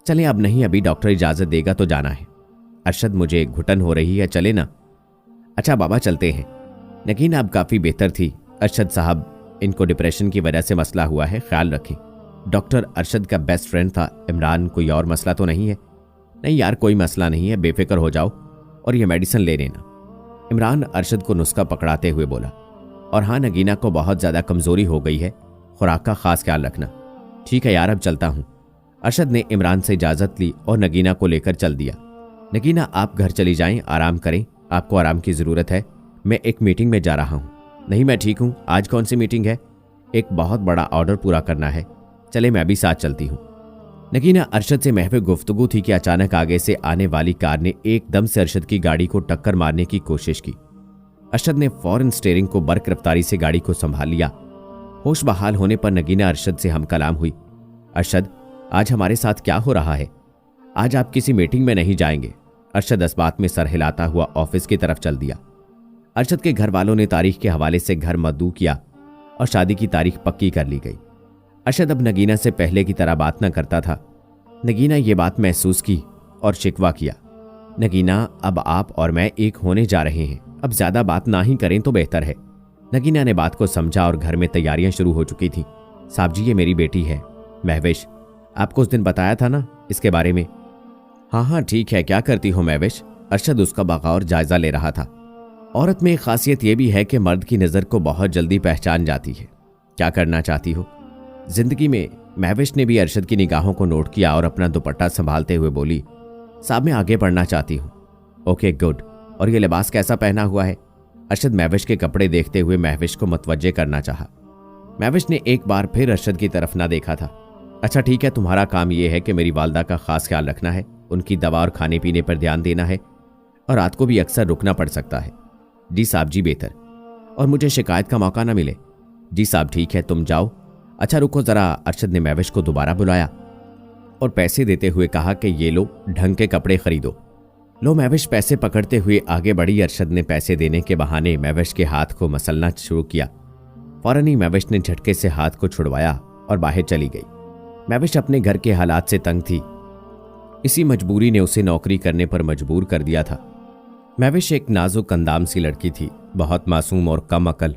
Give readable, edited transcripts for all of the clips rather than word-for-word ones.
चले अब नहीं, अभी डॉक्टर इजाजत देगा तो जाना है। अरशद मुझे घुटन हो रही है, चले ना। अच्छा बाबा चलते हैं। नगीना अब काफ़ी बेहतर थी। अरशद साहब, इनको डिप्रेशन की वजह से मसला हुआ है, ख्याल रखें। डॉक्टर अरशद का बेस्ट फ्रेंड था। इमरान, कोई और मसला तो नहीं है? नहीं यार, कोई मसला नहीं है, बेफिक्र हो जाओ और ये मेडिसिन ले लेना। इमरान अरशद को नुस्खा पकड़ाते हुए बोला। और हाँ, नगीना को बहुत ज़्यादा कमज़ोरी हो गई है, खुराक का खास ख्याल रखना। ठीक है यार, अब चलता हूँ। अरशद ने इमरान से इजाज़त ली और नगीना को लेकर चल दिया। नगीना, आप घर चली जाएं, आराम करें, आपको आराम की ज़रूरत है। मैं एक मीटिंग में जा रहा हूँ। नहीं, मैं ठीक हूँ। आज कौन सी मीटिंग है? एक बहुत बड़ा ऑर्डर पूरा करना है। चले, मैं भी साथ चलती हूँ। नगीना अरशद से महवे गुफ्तगू थी कि अचानक आगे से आने वाली कार ने एकदम से अरशद की गाड़ी को टक्कर मारने की कोशिश की। अरशद ने फौरन स्टीयरिंग को बर्क रफ्तारी से गाड़ी को संभाल लिया। होश बहाल होने पर नगीना अरशद से हम कलाम हुई। अरशद, आज हमारे साथ क्या हो रहा है? आज आप किसी मीटिंग में नहीं जाएंगे। अरशद इस बात में सर हिलाता हुआ ऑफिस की तरफ चल दिया। अरशद के घर वालों ने तारीख के हवाले से घर मद्दू किया और शादी की तारीख पक्की कर ली गई। अरशद अब नगीना से पहले की तरह बात न करता था। नगीना ये बात महसूस की और शिकवा किया। नगीना, अब आप और मैं एक होने जा रहे हैं, अब ज्यादा बात ना ही करें तो बेहतर है। नगीना ने बात को समझा और घर में तैयारियां शुरू हो चुकी थीं। साहब जी, ये मेरी बेटी है महविश। आपको उस दिन बताया था ना इसके बारे में? हाँ हाँ ठीक है, क्या करती हो महविश? अरशद उसका बगौर जायजा ले रहा था। औरत में एक खासियत यह भी है कि मर्द की नज़र को बहुत जल्दी पहचान जाती है। क्या करना चाहती हो जिंदगी में? महविश ने भी अरशद की निगाहों को नोट किया और अपना दुपट्टा संभालते हुए बोली, साहब मैं आगे बढ़ना चाहती हूँ। Okay good. और ये लिबास कैसा पहना हुआ है? अरशद महविश के कपड़े देखते हुए महविश को मुतवज्जे करना चाहा। महविश ने एक बार फिर अरशद की तरफ ना देखा था। अच्छा ठीक है, तुम्हारा काम यह है कि मेरी वालदा का खास ख्याल रखना है, उनकी दवा और खाने पीने पर ध्यान देना है, और रात को भी अक्सर रुकना पड़ सकता है। जी साहब जी, बेहतर। और मुझे शिकायत का मौका ना मिले। जी साहब ठीक है, तुम जाओ। अच्छा रुको जरा। अरशद ने महविश को दोबारा बुलाया और पैसे देते हुए कहा कि ये लो, ढंग के कपड़े खरीदो। लो। महविश पैसे पकड़ते हुए आगे बढ़ी। अरशद ने पैसे देने के बहाने महविश के हाथ को मसलना शुरू किया। फौरन ही महविश ने झटके से हाथ को छुड़वाया और बाहर चली गई। महविश अपने घर के हालात से तंग थी। इसी मजबूरी ने उसे नौकरी करने पर मजबूर कर दिया था। महविश एक नाजुक अंदाम सी लड़की थी, बहुत मासूम और कम अकल।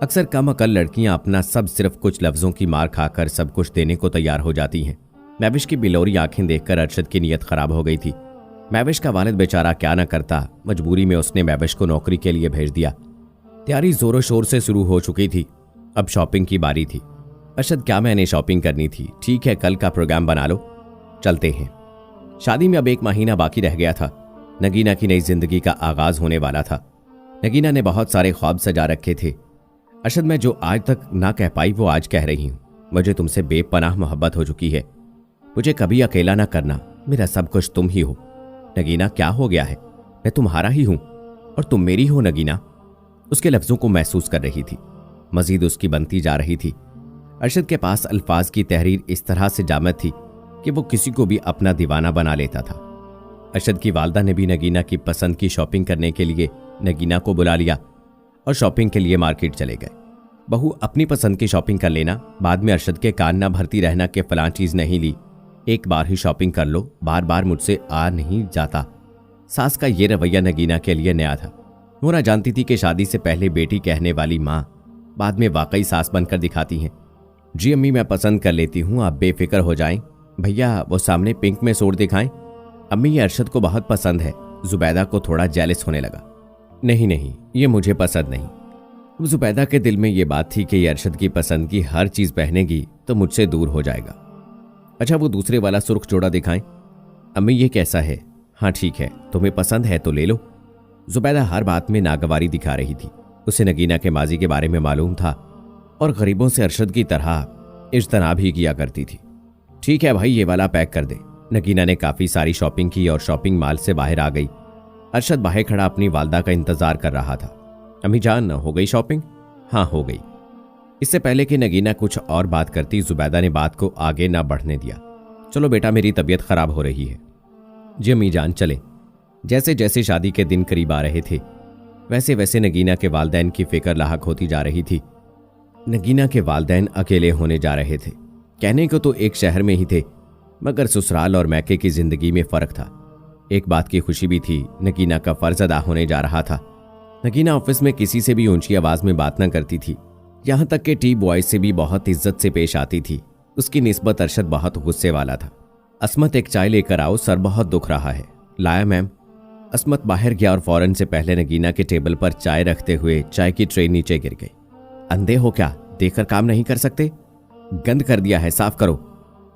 अक्सर कम अकल लड़कियां अपना सब सिर्फ कुछ लफ्जों की मार खाकर सब कुछ देने को तैयार हो जाती हैं। महविश की बिलोरी आंखें देखकर अरशद की नीयत खराब हो गई थी। महविश का वालिद बेचारा क्या न करता, मजबूरी में उसने महविश को नौकरी के लिए भेज दिया। तैयारी जोरों शोर से शुरू हो चुकी थी। अब शॉपिंग की बारी थी। अरशद, क्या मैंने शॉपिंग करनी थी? ठीक है, कल का प्रोग्राम बना लो, चलते हैं। शादी में अब 1 महीना बाकी रह गया था। नगीना की नई जिंदगी का आगाज होने वाला था। नगीना ने बहुत सारे ख्वाब सजा रखे थे। अरशद, मैं जो आज तक ना कह पाई वो आज कह रही हूँ। मुझे तुमसे बेपनाह मोहब्बत हो चुकी है। मुझे कभी अकेला ना करना, मेरा सब कुछ तुम ही हो। नगीना, क्या हो गया है? मैं तुम्हारा ही हूं और तुम मेरी हो। नगीना उसके लफ्जों को महसूस कर रही थी, मजीद उसकी बनती जा रही थी। अरशद के पास अल्फाज की तहरीर इस तरह से जामद थी कि वो किसी को भी अपना दीवाना बना लेता था। अरशद की वालदा ने भी नगीना की पसंद की शॉपिंग करने के लिए नगीना को बुला लिया और शॉपिंग के लिए मार्केट चले गए। बहू, अपनी पसंद की शॉपिंग कर लेना, बाद में अरशद के कान ना भरती रहना कि फलां चीज नहीं ली, एक बार ही शॉपिंग कर लो, बार बार मुझसे आ नहीं जाता। सास का ये रवैया नगीना के लिए नया था। वो ना जानती थी कि शादी से पहले बेटी कहने वाली माँ बाद में वाकई सास बनकर दिखाती हैं। जी अम्मी, मैं पसंद कर लेती हूँ, आप बेफिक्र हो जाएं। भैया वो सामने पिंक में सूट दिखाएं। अम्मी, ये अरशद को बहुत पसंद है। जुबैदा को थोड़ा जेलस होने लगा। नहीं नहीं, ये मुझे पसंद नहीं। जुबैदा के दिल में ये बात थी कि ये अरशद की पसंद की हर चीज पहनेगी तो मुझसे दूर हो जाएगा। अच्छा, वो दूसरे वाला सुर्ख जोड़ा दिखाएं। अम्मी, ये कैसा है? हाँ ठीक है, तुम्हें पसंद है तो ले लो। जुबैदा हर बात में नागवारी दिखा रही थी। उसे नगीना के माजी के बारे में मालूम था और गरीबों से अरशद की तरह इज्तनाब ही किया करती थी। ठीक है भाई, ये वाला पैक कर दे। नगीना ने काफ़ी सारी शॉपिंग की और शॉपिंग मॉल से बाहर आ गई। अरशद बाहर खड़ा अपनी वालदा का इंतजार कर रहा था। अम्मी जान, हो गई शॉपिंग? हाँ हो गई। इससे पहले कि नगीना कुछ और बात करती, जुबैदा ने बात को आगे ना बढ़ने दिया। चलो बेटा, मेरी तबीयत खराब हो रही है। जी अम्मी जान, चले। जैसे जैसे शादी के दिन करीब आ रहे थे वैसे वैसे नगीना के वालदैन की फिक्र लाहक होती जा रही थी। नगीना के वालदैन अकेले होने जा रहे थे। कहने को तो एक शहर में ही थे, मगर ससुराल और मैके की जिंदगी में फर्क था। एक बात की खुशी भी थी, नगीना का फर्ज अदा होने जा रहा था। नगीना ऑफिस में किसी से भी ऊंची आवाज में बात न करती थी, यहां तक कि टी बॉय से भी बहुत इज्जत से पेश आती थी। उसकी निस्बत अरशद बहुत गुस्से वाला था। अस्मत एक चाय लेकर आओ, सर बहुत दुख रहा है। लाया मैम। अस्मत बाहर गया और फौरन से पहले नगीना के टेबल पर चाय रखते हुए चाय की ट्रे नीचे गिर गई। अंधे हो क्या, देखकर काम नहीं कर सकते? गंद कर दिया है, साफ करो।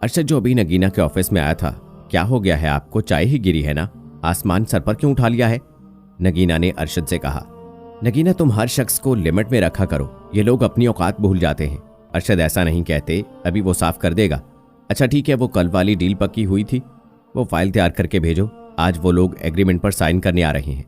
अरशद जो अभी नगीना के ऑफिस में आया था, क्या हो गया है आपको? चाय ही गिरी है ना, आसमान सर पर क्यों उठा लिया है? नगीना ने अरशद से कहा। नगीना तुम हर शख्स को लिमिट में रखा करो, ये लोग अपनी औकात भूल जाते हैं। अरशद ऐसा नहीं कहते, अभी वो साफ कर देगा। अच्छा ठीक है, वो कल वाली डील पक्की हुई थी, वो फाइल तैयार करके भेजो, आज वो लोग एग्रीमेंट पर साइन करने आ रहे हैं।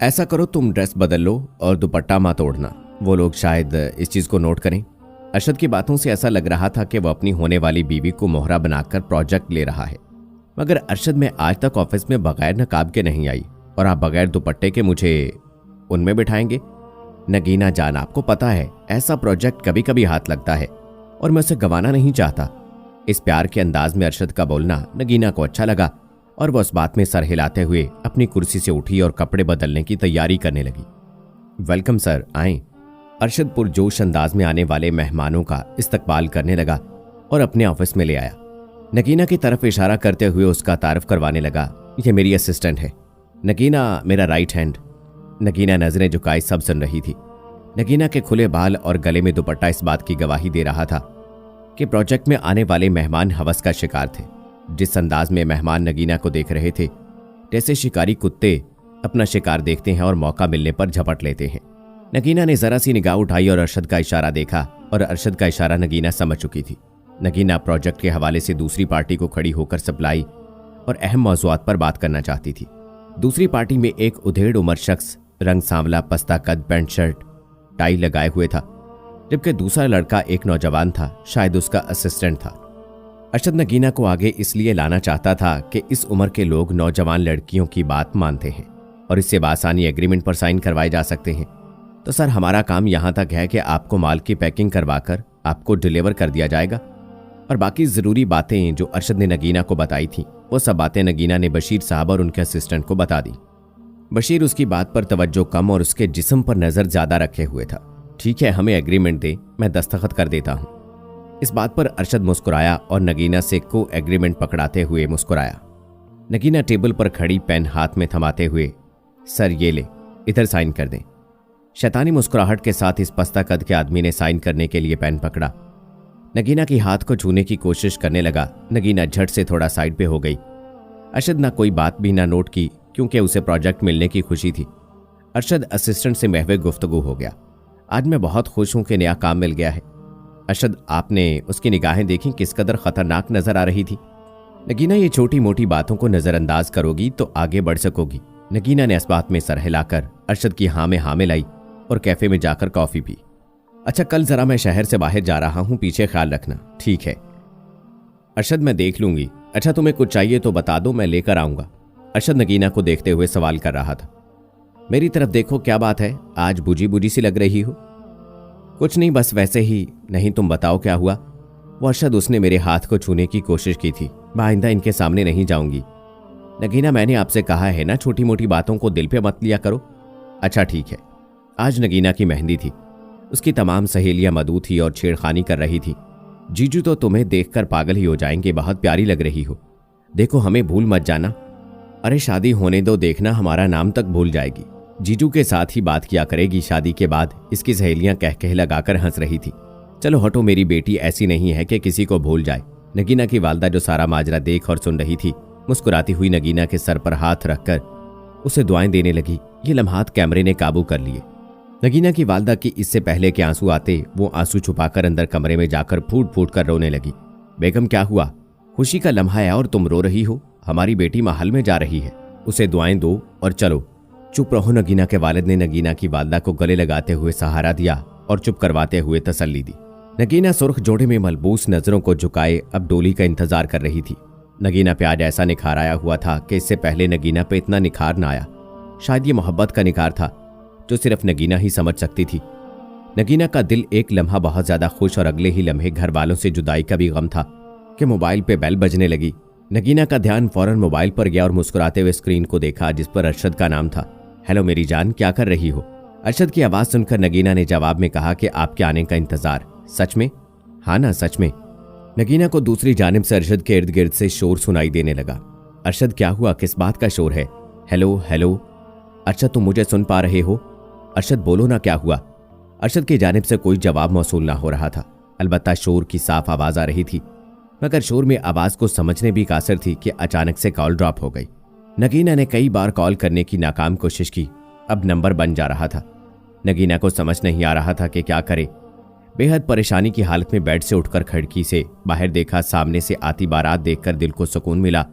ऐसा करो तुम ड्रेस बदल लो और दुपट्टा मत ओढ़ना, वो लोग शायद इस चीज को नोट करें। अरशद की बातों से ऐसा लग रहा था कि वह अपनी होने वाली बीवी को मोहरा बनाकर प्रोजेक्ट ले रहा है। मगर अरशद मैं आज तक ऑफिस में बगैर नकाब के नहीं आई और आप बगैर दुपट्टे के मुझे उनमें बिठाएंगे? नगीना जान, आपको पता है ऐसा प्रोजेक्ट कभी कभी हाथ लगता है और मैं उसे गंवाना नहीं चाहता। इस प्यार के अंदाज में अरशद का बोलना नगीना को अच्छा लगा और वह उस बात में सर हिलाते हुए अपनी कुर्सी से उठी और कपड़े बदलने की तैयारी करने लगी। वेलकम सर, आएं। अरशद पुरजोश अंदाज में आने वाले मेहमानों का इस्तकबाल करने लगा और अपने ऑफिस में ले आया। नगीना की तरफ इशारा करते हुए उसका तारफ करवाने लगा। यह मेरी असिस्टेंट है, नगीना मेरा राइट हैंड। नगीना नजरें झुकाए सब सुन रही थी। नगीना के खुले बाल और गले में दुपट्टा इस बात की गवाही दे रहा था कि प्रोजेक्ट में आने वाले मेहमान हवस का शिकार थे। जिस अंदाज में मेहमान नगीना को देख रहे थे, जैसे शिकारी कुत्ते अपना शिकार देखते हैं और मौका मिलने पर झपट लेते हैं। नगीना ने जरा सी निगाह उठाई और अरशद का इशारा देखा और अरशद का इशारा नगीना समझ चुकी थी। नगीना प्रोजेक्ट के हवाले से दूसरी पार्टी को खड़ी होकर सप्लाई और अहम मौज़ूआत पर बात करना चाहती थी। दूसरी पार्टी में एक उधेड़ उम्र शख्स, रंग सांवला, पस्ता कद, पैंट शर्ट टाई लगाए हुए था, जबकि दूसरा लड़का एक नौजवान था, शायद उसका असिस्टेंट था। अरशद नगीना को आगे इसलिए लाना चाहता था कि इस उम्र के लोग नौजवान लड़कियों की बात मानते हैं और इससे बासानी एग्रीमेंट पर साइन करवाए जा सकते हैं। तो सर, हमारा काम यहाँ तक है कि आपको माल की पैकिंग करवाकर आपको डिलीवर कर दिया जाएगा और बाकी ज़रूरी बातें जो अरशद ने नगीना को बताई थी, वो सब बातें नगीना ने बशीर साहब और उनके असिस्टेंट को बता दी। बशीर उसकी बात पर तवज्जो कम और उसके जिस्म पर नज़र ज़्यादा रखे हुए था। ठीक है, हमें एग्रीमेंट दे, मैं दस्तखत कर देता हूँ। इस बात पर अरशद मुस्कुराया और नगीना से को एग्रीमेंट पकड़ाते हुए मुस्कुराया। नगीना टेबल पर खड़ी पेन हाथ में थमाते हुए, सर ये ले, इधर साइन कर दें। शैतानी मुस्कुराहट के साथ इस पस्ता कद के आदमी ने साइन करने के लिए पेन पकड़ा। नगीना की हाथ को छूने की कोशिश करने लगा। नगीना झट से थोड़ा साइड पे हो गई। अरशद ना कोई बात भी ना नोट की, क्योंकि उसे प्रोजेक्ट मिलने की खुशी थी। अरशद असिस्टेंट से महवे गुफ्तगू हो गया। आज मैं बहुत खुश हूं कि नया काम मिल गया है। अरशद, आपने उसकी निगाहें देखी, किस कदर खतरनाक नजर आ रही थी। नगीना, ये छोटी मोटी बातों को नजरअंदाज करोगी तो आगे बढ़ सकोगी। नगीना ने इस बात में सर हिलाकर अरशद की हाँ में हाँ मिलाई और कैफे में जाकर कॉफी पी। अच्छा, कल जरा मैं शहर से बाहर जा रहा हूं, पीछे ख्याल रखना। ठीक है अरशद, मैं देख लूंगी। अच्छा, तुम्हें कुछ चाहिए तो बता दो, मैं लेकर आऊंगा। अरशद नगीना को देखते हुए सवाल कर रहा था। मेरी तरफ देखो, क्या बात है, आज बुझी बुझी सी लग रही हो? कुछ नहीं, बस वैसे ही। नहीं, तुम बताओ क्या हुआ? वो अरशद, उसने मेरे हाथ को छूने की कोशिश की थी। मैं आइंदा इनके सामने नहीं जाऊंगी। नगीना, मैंने आपसे कहा है ना, छोटी मोटी बातों को दिल पे मत लिया करो। अच्छा ठीक है। आज नगीना की मेहंदी थी। उसकी तमाम सहेलियां मदऊ थी और छेड़खानी कर रही थी। जीजू तो तुम्हें देखकर पागल ही हो जाएंगे, बहुत प्यारी लग रही हो। देखो, हमें भूल मत जाना। अरे शादी होने दो, देखना हमारा नाम तक भूल जाएगी। जीजू के साथ ही बात किया करेगी शादी के बाद। इसकी सहेलियां कह कह लगाकर हंस रही थी। चलो हटो, मेरी बेटी ऐसी नहीं है कि किसी को भूल जाए। नगीना की वालदा जो सारा माजरा देख और सुन रही थी, मुस्कुराती हुई नगीना के सर पर हाथ रखकर उसे दुआएं देने लगी। ये लम्हात कैमरे ने काबू कर लिए। नगीना की वालदा की इससे पहले के आंसू आते, वो आंसू छुपाकर अंदर कमरे में जाकर फूट फूट कर रोने लगी। बेगम, क्या हुआ? खुशी का लम्हा है और तुम रो रही हो? हमारी बेटी महल में जा रही है, उसे दुआएं दो और चलो। चुप रहो। नगीना के वालिद ने नगीना की वालदा को गले लगाते हुए सहारा दिया और चुप करवाते हुए तसल्ली दी। नगीना सुर्ख जोड़े में मलबूस नजरों को झुकाए अब डोली का इंतजार कर रही थी। नगीना पे आज ऐसा निखार आया हुआ था कि इससे पहले नगीना पे इतना निखार ना आया। शायद ये मोहब्बत का निखार था जो सिर्फ नगीना ही समझ सकती थी। नगीना का दिल एक लम्हा बहुत ज्यादा खुश और अगले ही लम्हे घर वालों से जुदाई का भी गम था कि मोबाइल पे बेल बजने लगी नगीना का ध्यान फौरन मोबाइल पर गया और मुस्कुराते हुए स्क्रीन को देखा जिस पर अरशद का नाम था। हेलो मेरी जान, क्या कर रही हो? अरशद की आवाज सुनकर नगीना ने जवाब में कहा कि आपके आने का इंतजार। सच में? हाँ ना, सच में। नगीना को दूसरी जानिब से अरशद के इर्द गिर्द से शोर सुनाई देने लगा। अरशद क्या हुआ, किस बात का शोर है? Hello hello. अरशद तुम मुझे सुन पा रहे हो? अरशद बोलो ना, क्या हुआ? अरशद की जानिब से कोई जवाब मौसूल ना हो रहा था, अलबत्ता शोर की साफ आवाज आ रही थी, मगर शोर में आवाज को समझने भी कासिर थी कि अचानक से कॉल ड्रॉप हो गई। नगीना ने कई बार कॉल करने की नाकाम कोशिश की, अब नंबर बन जा रहा था। नगीना को समझ नहीं आ रहा था कि क्या करे। बेहद परेशानी की हालत में बेड से उठकर खिड़की से बाहर देखा, सामने से आती बारात देखकर दिल को सुकून मिला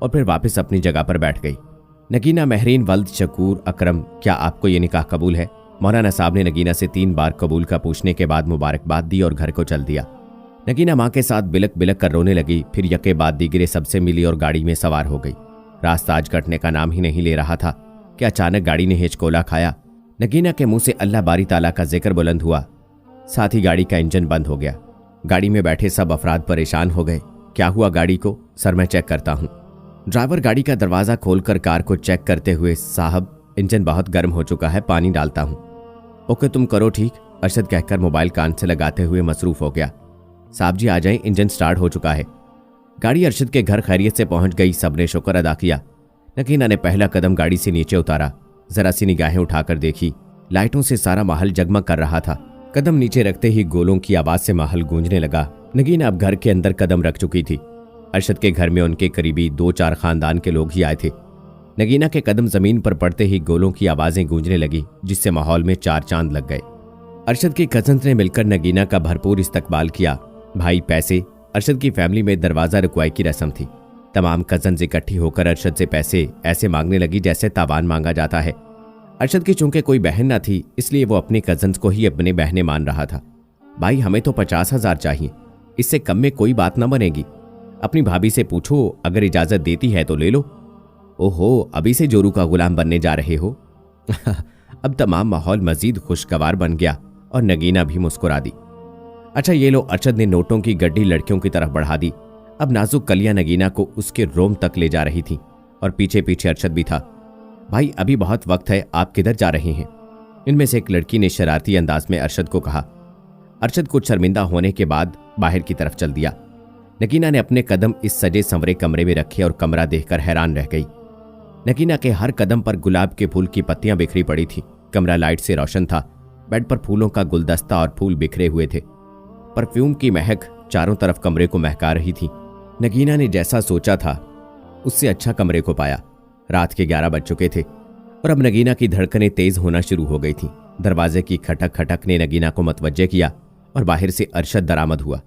और फिर वापस अपनी जगह पर बैठ गई। नगीना महरीन वल्द शकूर अकरम, क्या आपको ये निकाह कबूल है? मौलाना साहब ने नगीना से 3 बार कबूल का पूछने के बाद मुबारकबाद दी और घर को चल दिया। नगीना माँ के साथ बिलक बिलक कर रोने लगी, फिर यके बाद दीगरे सबसे मिली और गाड़ी में सवार हो गई। रास्ता आज कटने का नाम ही नहीं ले रहा था कि अचानक गाड़ी ने हिचकोला खाया। नगीना के मुंह से अल्लाह बारी ताला का जिक्र बुलंद हुआ, साथ ही गाड़ी का इंजन बंद हो गया। गाड़ी में बैठे सब अफराद परेशान हो गए। क्या हुआ गाड़ी को? सर मैं चेक करता हूँ। ड्राइवर गाड़ी का दरवाजा खोलकर कार को चेक करते हुए, साहब इंजन बहुत गर्म हो चुका है, पानी डालता हूँ। ओके तुम करो ठीक, अरशद कहकर मोबाइल कान से लगाते हुए मसरूफ हो गया। साहब जी आ जाएं, इंजन स्टार्ट हो चुका है। गाड़ी अरशद के घर खैरियत से पहुंच गई। सबने शुक्र अदा किया। नगीना ने पहला कदम गाड़ी से नीचे उतारा, जरा सी निगाहें उठाकर देखी, लाइटों से सारा माहौल जगमग कर रहा था। कदम नीचे रखते ही गोलों की आवाज से माहौल गूंजने लगा। नगीना अब घर के अंदर कदम रख चुकी थी। अरशद के घर में उनके करीबी 2-4 खानदान के लोग ही आए थे। नगीना के कदम जमीन पर पड़ते ही गोलों की आवाजें गूंजने लगी, जिससे माहौल में 4 चांद लग गए। अरशद के कजन्स ने मिलकर नगीना का भरपूर इस्तकबाल किया। भाई पैसे, अरशद की फैमिली में दरवाजा रुकवाई की रस्म थी। तमाम कजन्स इकट्ठी होकर अरशद से पैसे ऐसे मांगने लगी जैसे तावान मांगा जाता है। अरशद की चूंकि कोई बहन न थी, इसलिए वो अपने कजन्स को ही अपने बहनें मान रहा था। भाई हमें तो 50,000 चाहिए, इससे कम में कोई बात न बनेगी। अपनी भाभी से पूछो, अगर इजाजत देती है तो ले लो। ओहो, अभी से जोरू का गुलाम बनने जा रहे हो? अब तमाम माहौल मजीद खुशगवार बन गया और नगीना भी मुस्कुरा दी। अच्छा ये लो, अरशद ने नोटों की गड्डी लड़कियों की तरफ बढ़ा दी। अब नाजुक कलियां नगीना को उसके रोम तक ले जा रही थी और पीछे पीछे अरशद भी था। भाई अभी बहुत वक्त है, आप किधर जा रहे हैं? इनमें से एक लड़की ने शरारती अंदाज में अरशद को कहा। अरशद कुछ शर्मिंदा होने के बाद बाहर की तरफ चल दिया। नगीना ने अपने कदम इस सजे संवरे कमरे में रखे और कमरा देखकर हैरान रह गई। नगीना के हर कदम पर गुलाब के फूल की पत्तियां बिखरी पड़ी थी। कमरा लाइट से रोशन था। बेड पर फूलों का गुलदस्ता और फूल बिखरे हुए थे। परफ्यूम की महक चारों तरफ कमरे को महका रही थी। नगीना ने जैसा सोचा था उससे अच्छा कमरे को पाया। रात के 11 बज चुके थे और अब नगीना की धड़कनें तेज होना शुरू हो गई थी। दरवाजे की खटक खटक ने नगीना को मतवज्जे किया और बाहर से अरशद दरामद हुआ।